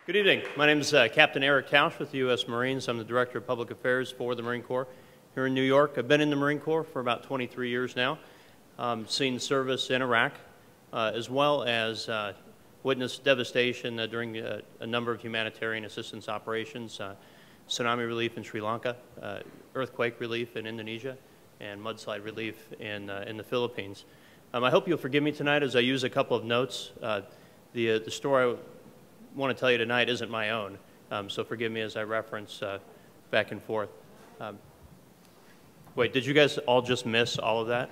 Good evening. My name is Captain Eric Tausch with the U.S. Marines. I'm the Director of Public Affairs for the Marine Corps here in New York. I've been in the Marine Corps for about 23 years now, seen service in Iraq, as well as witnessed devastation during a number of humanitarian assistance operations, tsunami relief in Sri Lanka, earthquake relief in Indonesia, and mudslide relief in the Philippines. I hope you'll forgive me tonight as I use a couple of notes. The story I want to tell you tonight isn't my own, so forgive me as I reference back and forth. Wait, did you guys all just miss all of that?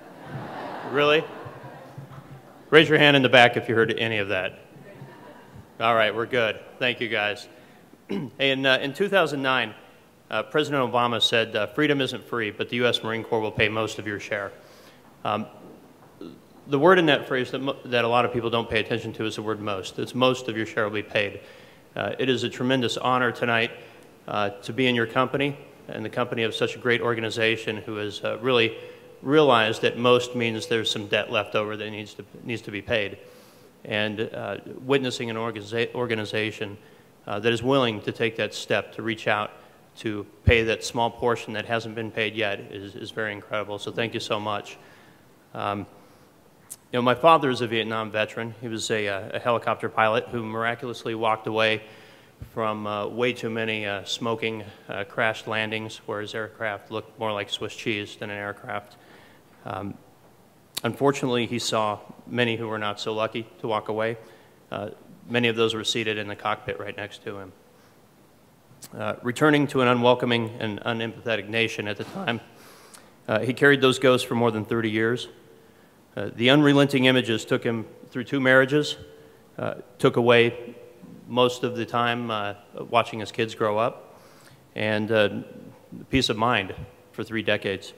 Really? Raise your hand in the back if you heard any of that. All right, we're good. Thank you, guys. In 2009, President Obama said, freedom isn't free, but the U.S. Marine Corps will pay most of your share. The word in that phrase that a lot of people don't pay attention to is the word most. It's most of your share will be paid. It is a tremendous honor tonight to be in your company and the company of such a great organization who has really realized that most means there's some debt left over that needs to be paid. And witnessing an organization that is willing to take that step to reach out to pay that small portion that hasn't been paid yet is very incredible. So thank you so much. You know, my father is a Vietnam veteran. He was a helicopter pilot who miraculously walked away from way too many smoking crashed landings where his aircraft looked more like Swiss cheese than an aircraft. Unfortunately, he saw many who were not so lucky to walk away. Many of those were seated in the cockpit right next to him. Returning to an unwelcoming and unempathetic nation at the time, he carried those ghosts for more than 30 years. The unrelenting images took him through 2 marriages, took away most of the time watching his kids grow up, and peace of mind for 3 decades.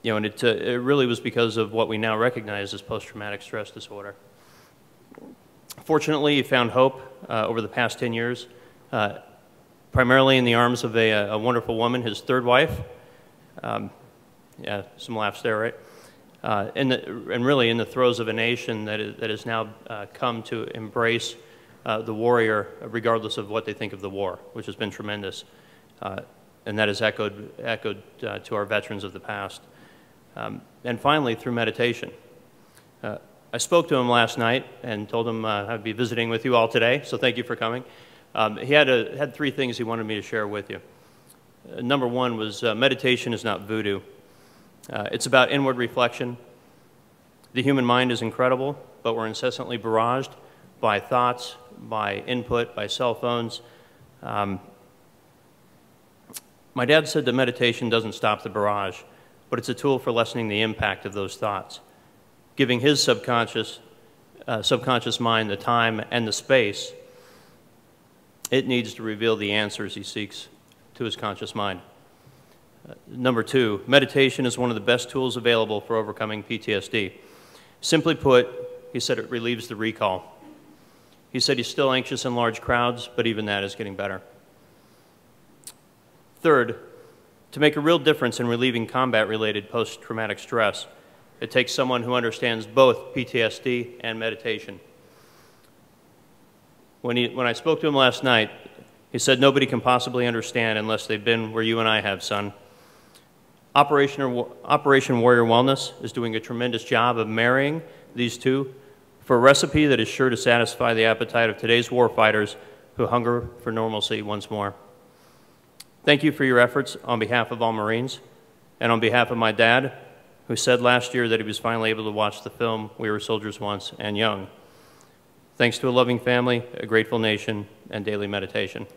You know, and it really was because of what we now recognize as post-traumatic stress disorder. Fortunately, he found hope over the past 10 years, primarily in the arms of a wonderful woman, his 3rd wife. Yeah, some laughs there, right? And really in the throes of a nation that has now come to embrace the warrior regardless of what they think of the war, which has been tremendous. And that is echoed to our veterans of the past. And finally, through meditation. I spoke to him last night and told him I'd be visiting with you all today, so thank you for coming. He had 3 things he wanted me to share with you. Number 1 was meditation is not voodoo. It's about inward reflection. The human mind is incredible, but we're incessantly barraged by thoughts, by input, by cell phones. My dad said that meditation doesn't stop the barrage, but it's a tool for lessening the impact of those thoughts, giving his subconscious mind the time and the space it needs to reveal the answers he seeks to his conscious mind. Number 2, meditation is one of the best tools available for overcoming PTSD. Simply put, he said it relieves the recall. He said he's still anxious in large crowds, but even that is getting better. 3rd, to make a real difference in relieving combat-related post-traumatic stress, it takes someone who understands both PTSD and meditation. When I spoke to him last night, he said nobody can possibly understand unless they've been where you and I have, son. Operation Warrior Wellness is doing a tremendous job of marrying these two for a recipe that is sure to satisfy the appetite of today's warfighters who hunger for normalcy once more. Thank you for your efforts on behalf of all Marines and on behalf of my dad, who said last year that he was finally able to watch the film We Were Soldiers Once and Young. Thanks to a loving family, a grateful nation, and daily meditation.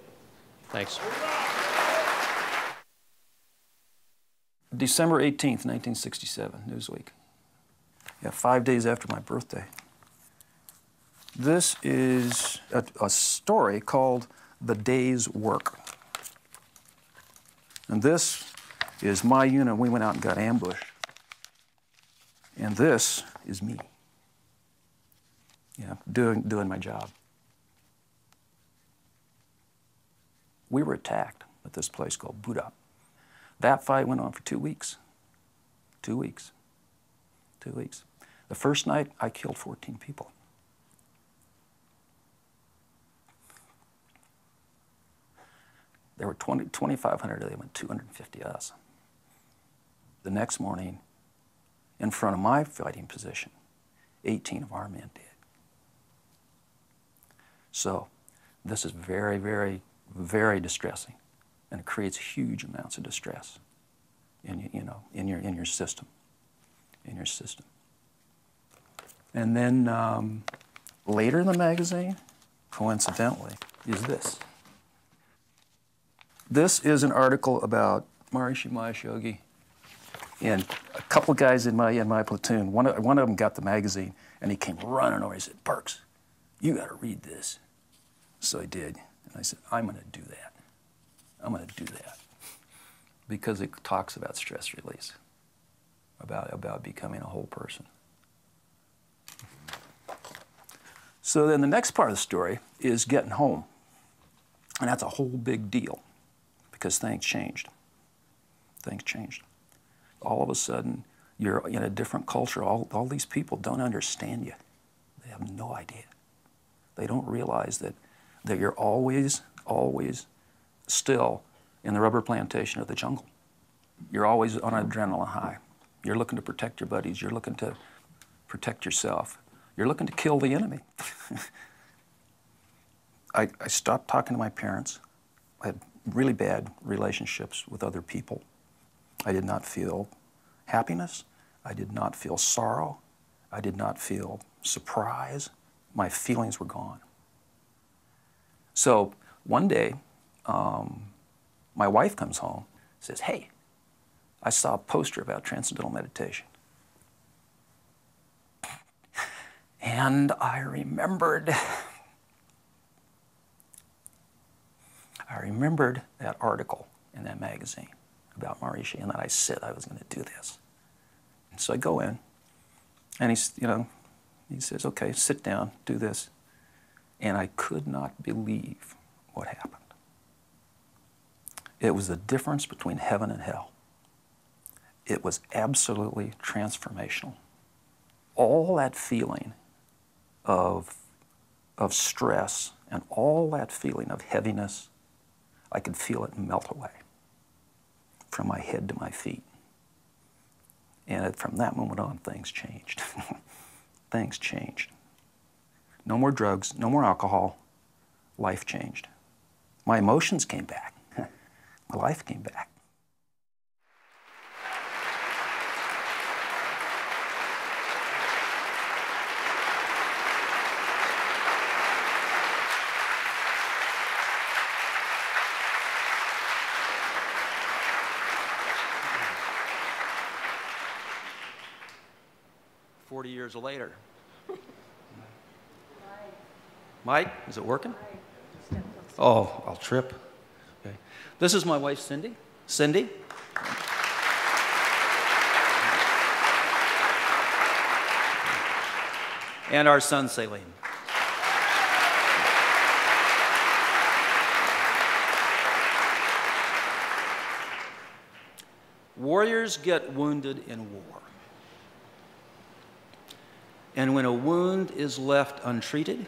Thanks. December 18th, 1967, Newsweek. Yeah, 5 days after my birthday. This is a story called The Day's Work. And this is my unit. We went out and got ambushed. And this is me. Yeah, doing my job. We were attacked at this place called Buda. That fight went on for 2 weeks. 2 weeks. 2 weeks. The first night, I killed 14 people. There were 2,500 of them and 250 of us. The next morning, in front of my fighting position, 18 of our men did. So this is very, very, very distressing, and it creates huge amounts of distress in your system, And then later in the magazine, coincidentally, is this. This is an article about Maharishi Mahesh Yogi, and a couple of guys in my platoon. One of them got the magazine, and he came running over. He said, "Parks, you got to read this." So I did, and I said, "I'm going to do that. I'm going to do that," because it talks about stress release, about becoming a whole person. So then the next part of the story is getting home, and that's a whole big deal, because things changed. Things changed. All of a sudden, you're in a different culture. All these people don't understand you. They have no idea. They don't realize that you're always, always still in the rubber plantation of the jungle. You're always on an adrenaline high. You're looking to protect your buddies. You're looking to protect yourself. You're looking to kill the enemy. I stopped talking to my parents. I had really bad relationships with other people. I did not feel happiness. I did not feel sorrow. I did not feel surprise. My feelings were gone. So one day, my wife comes home, says, "Hey, I saw a poster about transcendental meditation." And I remembered that article in that magazine about Maharishi, and that I said I was going to do this. And so I go in, and he says, "Okay, sit down, do this." And I could not believe what happened. It was the difference between heaven and hell. It was absolutely transformational. All that feeling of stress and all that feeling of heaviness, I could feel it melt away from my head to my feet. And from that moment on, things changed. Things changed. No more drugs, no more alcohol. Life changed. My emotions came back. My life came back. Years later. Mike, is it working? Oh, I'll trip. Okay. This is my wife, Cindy. Cindy. And our son, Salim. Warriors get wounded in war. And when a wound is left untreated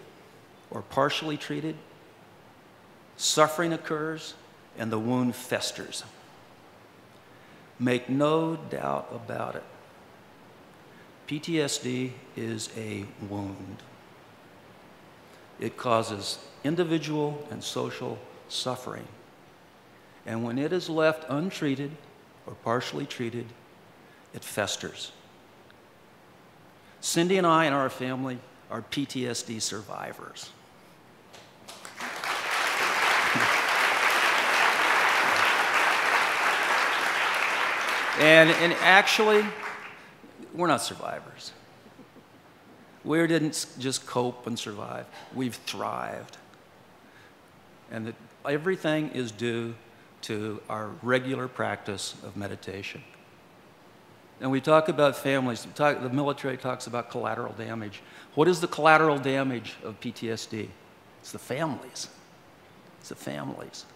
or partially treated, suffering occurs and the wound festers. Make no doubt about it. PTSD is a wound. It causes individual and social suffering. And when it is left untreated or partially treated, it festers. Cindy and I and our family are PTSD survivors. And actually, we're not survivors. We didn't just cope and survive. We've thrived. And everything is due to our regular practice of meditation. And we talk about families. The military talks about collateral damage. What is the collateral damage of PTSD? It's the families. It's the families.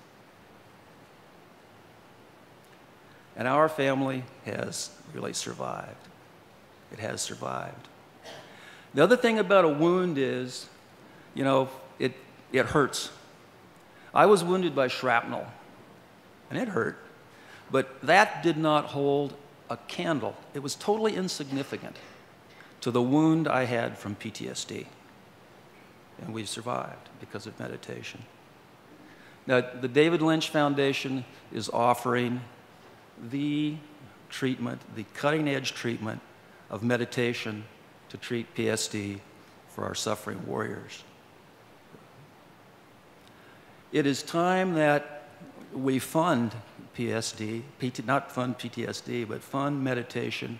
And our family has really survived. It has survived. The other thing about a wound is, it hurts. I was wounded by shrapnel and it hurt. But that did not hold a candle. It was totally insignificant to the wound I had from PTSD. And we survived because of meditation. Now, the David Lynch Foundation is offering the treatment, the cutting-edge treatment of meditation to treat PSD for our suffering warriors. It is time that we fund PSD, not fund PTSD, but fund meditation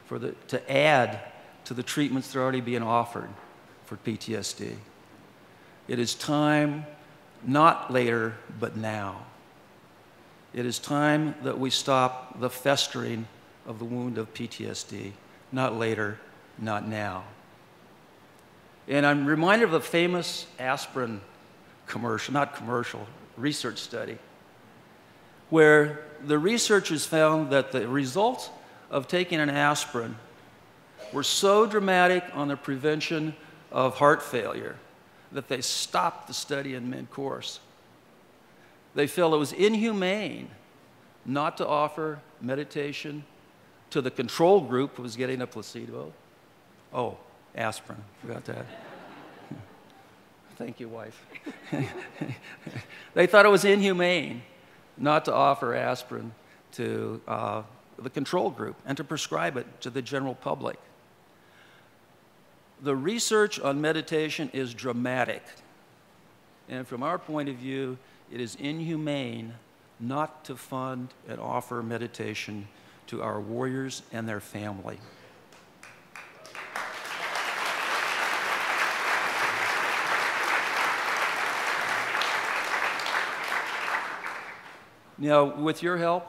to add to the treatments that are already being offered for PTSD. It is time, not later, but now. It is time that we stop the festering of the wound of PTSD, not later, not now. And I'm reminded of a famous aspirin research study, where the researchers found that the results of taking an aspirin were so dramatic on the prevention of heart failure that they stopped the study in mid-course. They felt it was inhumane not to offer meditation to the control group who was getting a placebo. Oh, aspirin, forgot that. Thank you, wife. They thought it was inhumane not to offer aspirin to the control group and to prescribe it to the general public. The research on meditation is dramatic. And from our point of view, it is inhumane not to fund and offer meditation to our warriors and their family. Now, with your help,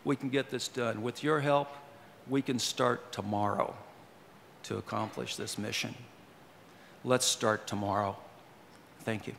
we can get this done. With your help, we can start tomorrow to accomplish this mission. Let's start tomorrow. Thank you.